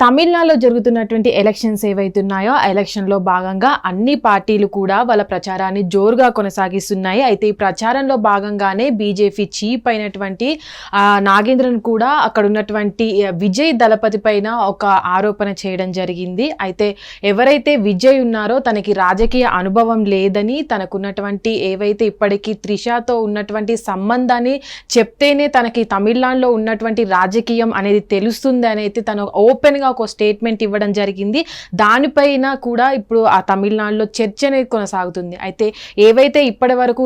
తమిళనాడులో జరుగుతున్నటువంటి ఎలక్షన్స్ ఏవైతున్నాయో ఆ ఎలక్షన్లో భాగంగా అన్ని పార్టీలు కూడా వాళ్ళ ప్రచారాన్ని జోరుగా కొనసాగిస్తున్నాయి. అయితే ఈ ప్రచారంలో భాగంగానే బీజేపీ చీఫ్ అయినటువంటి నాగేంద్రన్ కూడా అక్కడ ఉన్నటువంటి విజయ్ దళపతి పైన ఒక ఆరోపణ చేయడం జరిగింది. అయితే ఎవరైతే విజయ్ ఉన్నారో తనకి రాజకీయ అనుభవం లేదని, తనకున్నటువంటి ఏవైతే ఇప్పటికీ త్రిషాతో ఉన్నటువంటి సంబంధాన్ని చెప్తేనే తనకి తమిళనాడులో ఉన్నటువంటి రాజకీయం అనేది తెలుస్తుంది అనేది తను ఓపెన్గా ఒక స్టేట్మెంట్ ఇవ్వడం జరిగింది. దానిపైన కూడా ఇప్పుడు ఆ తమిళనాడులో చర్చ అనేది కొనసాగుతుంది. అయితే ఏవైతే ఇప్పటి వరకు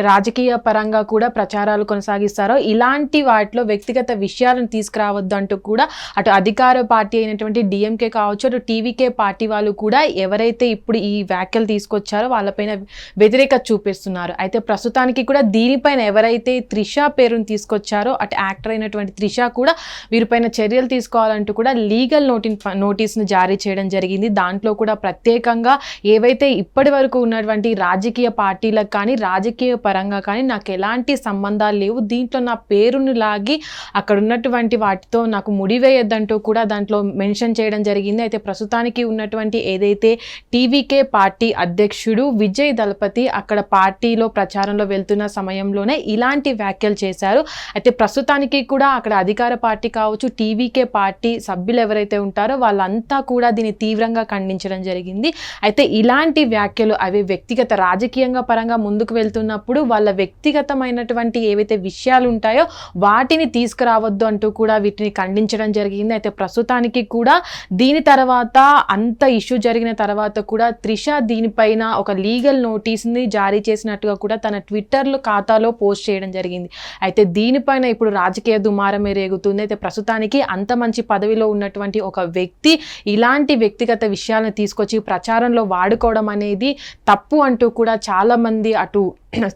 రాజకీయ పరంగా కూడా ప్రచారాలు కొనసాగిస్తారో ఇలాంటి వాటిలో వ్యక్తిగత విషయాలను తీసుకురావద్దు అంటూ కూడా అటు అధికార పార్టీ అయినటువంటి డిఎంకే కావచ్చు, అటు టీవీకే పార్టీ వాళ్ళు కూడా ఎవరైతే ఇప్పుడు ఈ వ్యాఖ్యలు తీసుకొచ్చారో వాళ్ళపైన వ్యతిరేకత చూపిస్తున్నారు. అయితే ప్రస్తుతానికి కూడా దీనిపైన ఎవరైతే త్రిషా పేరును తీసుకొచ్చారో అటు యాక్టర్ అయినటువంటి త్రిషా కూడా వీరిపైన చర్యలు తీసుకోవాలంటూ కూడా లీగల్ నోటీస్ను జారీ చేయడం జరిగింది. దాంట్లో కూడా ప్రత్యేకంగా ఏవైతే ఇప్పటి వరకు ఉన్నటువంటి రాజకీయ పార్టీలకు కానీ రాజకీయ పరంగా కానీ నాకు ఎలాంటి సంబంధాలు లేవు, దీంట్లో నా పేరును లాగి అక్కడ ఉన్నటువంటి వాటితో నాకు ముడివేయొద్దంటూ కూడా దాంట్లో మెన్షన్ చేయడం జరిగింది. అయితే ప్రస్తుతానికి ఉన్నటువంటి ఏదైతే టీవీకే పార్టీ అధ్యక్షుడు విజయ్ దళపతి అక్కడ పార్టీలో ప్రచారంలో వెళ్తున్న సమయంలోనే ఇలాంటి వ్యాఖ్యలు చేశారు. అయితే ప్రస్తుతానికి కూడా అక్కడ అధికార పార్టీ కావచ్చు, టీవీకే పార్టీ సభ్యులు ఎవరైతే ఉంటారో వాళ్ళంతా కూడా దీన్ని తీవ్రంగా ఖండించడం జరిగింది. అయితే ఇలాంటి వ్యాఖ్యలు అవి వ్యక్తిగత రాజకీయంగా పరంగా ముందుకు వెళ్తున్నప్పుడు వాళ్ళ వ్యక్తిగతమైనటువంటి ఏవైతే విషయాలు ఉంటాయో వాటిని తీసుకురావద్దు అంటూ కూడా వీటిని ఖండించడం జరిగింది. అయితే ప్రస్తుతానికి కూడా దీని తర్వాత అంత ఇష్యూ జరిగిన తర్వాత కూడా త్రిషా దీనిపైన ఒక లీగల్ నోటీస్ని జారీ చేసినట్టుగా కూడా తన ట్విట్టర్లో ఖాతాలో పోస్ట్ చేయడం జరిగింది. అయితే దీనిపైన ఇప్పుడు రాజకీయ దుమారం రేగుతుంది. అయితే ప్రస్తుతానికి అంత మంచి పదవిలో ఉన్నటువంటి ఒక వ్యక్తి ఇలాంటి వ్యక్తిగత విషయాలను తీసుకొచ్చి ప్రచారంలో వాడుకోవడం అనేది తప్పు అంటూ కూడా చాలా మంది అటు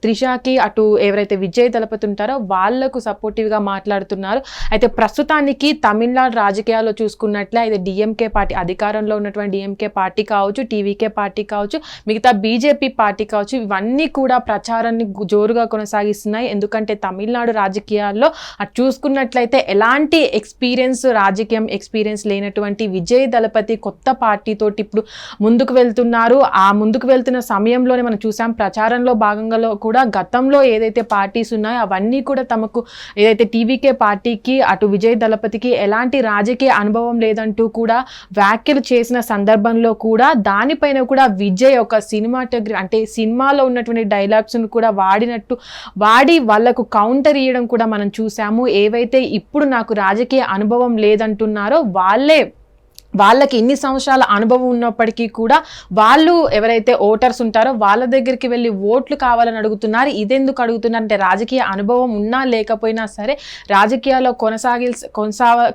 త్రిషాకి అటు ఎవరైతే విజయ్ దళపతి ఉంటారో వాళ్లకు సపోర్టివ్గా మాట్లాడుతున్నారు. అయితే ప్రస్తుతానికి తమిళనాడు రాజకీయాల్లో చూసుకున్నట్లే అయితే డిఎంకే పార్టీ అధికారంలో ఉన్నటువంటి డిఎంకే పార్టీ కావచ్చు, టీవీకే పార్టీ కావచ్చు, మిగతా బీజేపీ పార్టీ కావచ్చు, ఇవన్నీ కూడా ప్రచారాన్ని జోరుగా కొనసాగిస్తున్నాయి. ఎందుకంటే తమిళనాడు రాజకీయాల్లో అటు చూసుకున్నట్లయితే ఎలాంటి రాజకీయం ఎక్స్పీరియన్స్ లేనటువంటి విజయ్ దళపతి కొత్త పార్టీతోటి ఇప్పుడు ముందుకు వెళ్తున్నారు. ఆ ముందుకు వెళ్తున్న సమయంలోనే మనం చూసాం ప్రచారంలో భాగంగా కూడా గతంలో ఏదైతే పార్టీస్ ఉన్నాయో అవన్నీ కూడా తమకు ఏదైతే టీవీకే పార్టీకి అటు విజయ్ దళపతికి ఎలాంటి రాజకీయ అనుభవం లేదంటూ కూడా వ్యాఖ్యలు చేసిన సందర్భంలో కూడా దానిపైన కూడా విజయ్ ఒక సినిమాటోగ్రఫీ అంటే సినిమాలో ఉన్నటువంటి డైలాగ్స్ను కూడా వాడి వాళ్లకు కౌంటర్ ఇవ్వడం కూడా మనం చూసాము. ఏవైతే ఇప్పుడు నాకు రాజకీయ అనుభవం లేదంటున్నారో వాళ్ళకి ఇన్ని సంవత్సరాల అనుభవం ఉన్నప్పటికీ కూడా వాళ్ళు ఎవరైతే ఓటర్స్ ఉంటారో వాళ్ళ దగ్గరికి వెళ్ళి ఓట్లు కావాలని అడుగుతున్నారు. ఇదెందుకు అడుగుతున్నారు అంటే రాజకీయ అనుభవం ఉన్నా లేకపోయినా సరే రాజకీయాల్లో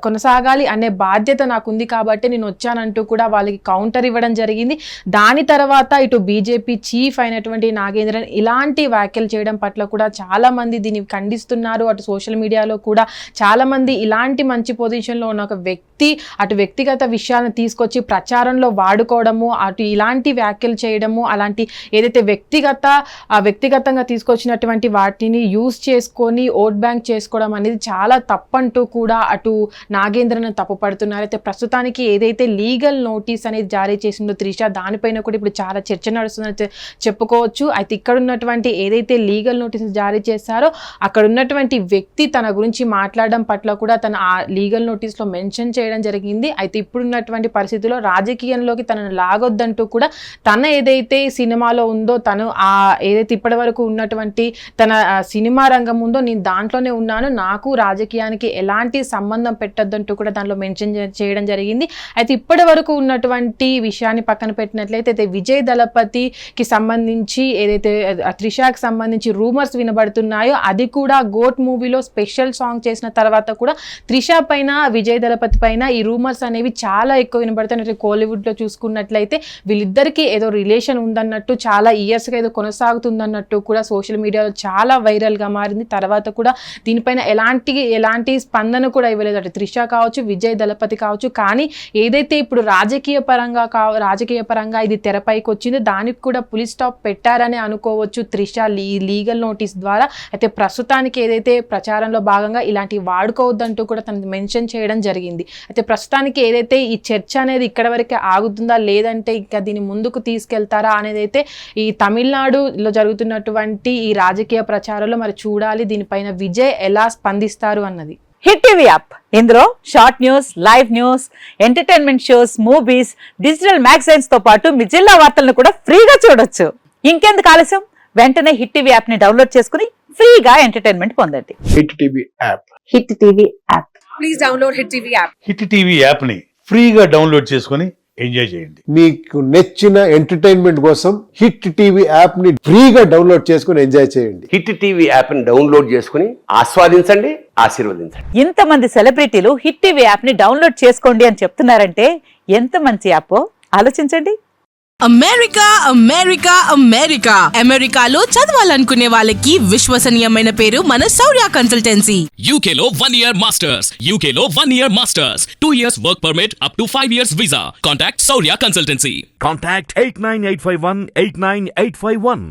కొనసాగాలి అనే బాధ్యత నాకు ఉంది కాబట్టి నేను వచ్చానంటూ కూడా వాళ్ళకి కౌంటర్ ఇవ్వడం జరిగింది. దాని తర్వాత ఇటు బీజేపీ చీఫ్ అయినటువంటి నాగేంద్రన్ ఇలాంటి వ్యాఖ్యలు చేయడం పట్ల కూడా చాలా మంది దీన్ని ఖండిస్తున్నారు. అటు సోషల్ మీడియాలో కూడా చాలా మంది ఇలాంటి మంచి పొజిషన్లో ఉన్న ఒక వ్యక్తి అటు వ్యక్తిగత విషయాలను తీసుకొచ్చి ప్రచారంలో వాడుకోవడము, అటు ఇలాంటి వ్యాఖ్యలు చేయడము, అలాంటి ఏదైతే వ్యక్తిగతంగా తీసుకొచ్చినటువంటి వాటిని యూజ్ చేసుకొని ఓట్ బ్యాంక్ చేసుకోవడం అనేది చాలా తప్పంటూ కూడా అటు నాగేంద్రను తప్పుపడుతున్నారు. అయితే ప్రస్తుతానికి ఏదైతే లీగల్ నోటీస్ అనేది జారీ చేసిందో త్రిషా దానిపైన కూడా ఇప్పుడు చాలా చర్చ నడుస్తుందని చెప్పుకోవచ్చు. అయితే ఇక్కడ ఉన్నటువంటి ఏదైతే లీగల్ నోటీస్ జారీ చేశారో అక్కడ ఉన్నటువంటి వ్యక్తి తన గురించి మాట్లాడడం పట్ల కూడా తన ఆ లీగల్ నోటీస్లో మెన్షన్ చేయడం జరిగింది. అయితే ఇప్పుడున్నటువంటి పరిస్థితుల్లో రాజకీయంలోకి తనను లాగొద్దంటూ కూడా తన ఏదైతే సినిమాలో ఉందో తను ఆ ఏదైతే ఇప్పటి వరకు ఉన్నటువంటి తన సినిమా రంగం ఉందో నేను దాంట్లోనే ఉన్నాను, నాకు రాజకీయానికి ఎలాంటి సంబంధం పెట్టొద్దంటూ కూడా దాంట్లో మెన్షన్ చేయడం జరిగింది. అయితే ఇప్పటి వరకు ఉన్నటువంటి విషయాన్ని పక్కన పెట్టినట్లయితే విజయ్ దళపతికి సంబంధించి ఏదైతే త్రిషాకి సంబంధించి రూమర్స్ వినబడుతున్నాయో అది కూడా గోట్ మూవీలో స్పెషల్ సాంగ్ చేసిన తర్వాత కూడా త్రిషా పైన విజయ్ దళపతి పైన ఈ రూమర్స్ అనేవి చాలా ఎక్కువ వినబడుతున్నాయి. కోలీవుడ్లో చూసుకున్నట్లయితే వీళ్ళిద్దరికీ ఏదో రిలేషన్ ఉందన్నట్టు చాలా ఇయర్స్గా ఏదో కొనసాగుతుందన్నట్టు కూడా సోషల్ మీడియాలో చాలా వైరల్గా మారింది. తర్వాత కూడా దీనిపైన ఎలాంటి స్పందన కూడా ఇవ్వలేదు అటు త్రిషా కావచ్చు, విజయ్ దళపతి కావచ్చు. కానీ ఏదైతే ఇప్పుడు రాజకీయ పరంగా ఇది తెరపైకి వచ్చిందో దానికి కూడా పులి స్టాప్ పెట్టారని అనుకోవచ్చు త్రిషా లీగల్ నోటీస్ ద్వారా. అయితే ప్రస్తుతానికి ఏదైతే ప్రచారంలో భాగంగా ఇలాంటివి వాడుకోవద్దంటూ కూడా తనకి మెన్షన్ చేయడం జరిగింది. అయితే ప్రస్తుతానికి ఏదైతే ఈ చర్చ అనేది ఇక్కడ వరకే ఆగుతుందా, లేదంటే ఇంకా దీన్ని ముందుకు తీసుకెళ్తారా అనేది అయితే ఈ తమిళనాడులో జరుగుతున్నటువంటి ఈ రాజకీయ ప్రచారంలో మరి చూడాలి. దీనిపైన విజయ్ ఎలా స్పందిస్తారు అన్నది. హిట్ టీవీ యాప్, ఇందులో short news, live news, entertainment shows, movies, digital magazines తో పాటు మీ జిల్లా వార్తలను కూడా ఫ్రీగా చూడొచ్చు. ఇంకెందుకు ఆలస్యం, వెంటనే హిట్ టీవీ యాప్ ని డౌన్లోడ్ చేసుకుని ఫ్రీగా ఎంటర్టైన్మెంట్ పొందండి. Hit TV app. Hit TV app. Please download hit TV app. Hit TV app ని ఫ్రీగా డౌన్లోడ్ చేసుకుని ఎంజాయ్ చేయండి. మీకు నచ్చిన ఎంటర్టైన్మెంట్ కోసం హిట్ టీవీ యాప్ ని ఫ్రీగా డౌన్లోడ్ చేసుకుని ఎంజాయ్ చేయండి. హిట్ టీవీ యాప్ ని డౌన్లోడ్ చేసుకుని ఆస్వాదించండి, ఆశీర్వదించండి. ఇంతమంది సెలబ్రిటీలు హిట్ టీవీ యాప్ ని డౌన్లోడ్ చేసుకోండి అని చెప్తున్నారంటే ఎంత మంచి యాప్ ఆలోచించండి. అమెరికా అమెరికా అమెరికా అమెరికాలో చదవాలనుకునే వాళ్ళకి విశ్వసనీయమైన పేరు మన శౌర్య కన్సల్టెన్సీ. UK లో 1 year masters, UK లో 1 year masters, 2 years work permit up to 5 years visa. Contact Saurya Consultancy. Contact 89851 89851.